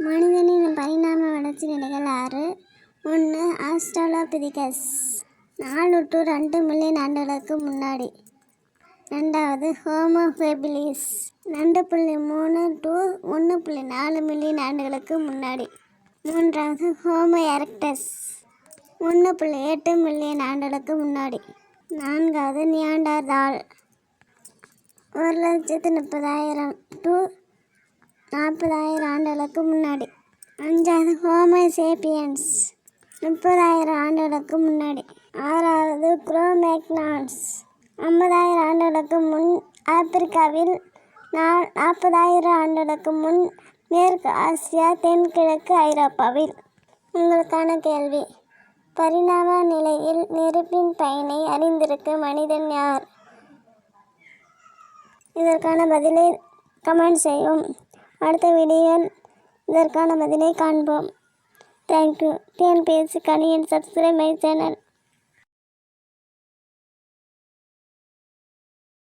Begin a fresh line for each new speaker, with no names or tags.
மனிதனின் பரிணாம வளர்ச்சி நிலைகள் 6. 1. ஆஸ்ட்ராலோபிதிகஸ் 4 to 2 மில்லியன் ஆண்டுகளுக்கு முன்னாடி. 2. ஹோமோ ஹேபிலிஸ் 2.3 to 1.4 மில்லியன் ஆண்டுகளுக்கு முன்னாடி. 3. ஹோமோ எரெக்டஸ் 1.8 மில்லியன் ஆண்டுகளுக்கு முன்னாடி. 4. நியாண்டர்தால் 1,30,000 to 40,000 ஆண்டுகளுக்கு முன்னாடி. 5. ஹோமோ சேப்பியன்ஸ் 30,000 ஆண்டுகளுக்கு முன்னாடி. 6. குரோமேக்னான்ஸ் 50,000 ஆண்டுகளுக்கு முன் ஆப்பிரிக்காவில். 40,000 ஆண்டுகளுக்கு முன் மேற்கு ஆசியா, தென்கிழக்கு ஐரோப்பாவில். உங்களுக்கான கேள்வி: பரிணாம நிலையில் நெருப்பின் பயனை அறிந்திருக்கும் மனிதன் யார்? இதற்கான பதிலை கமெண்ட் செய்யவும். அடுத்த வீடியோவில் இதற்கான பதிலை காண்போம். Thank you. TNPSC Subscribe my channel.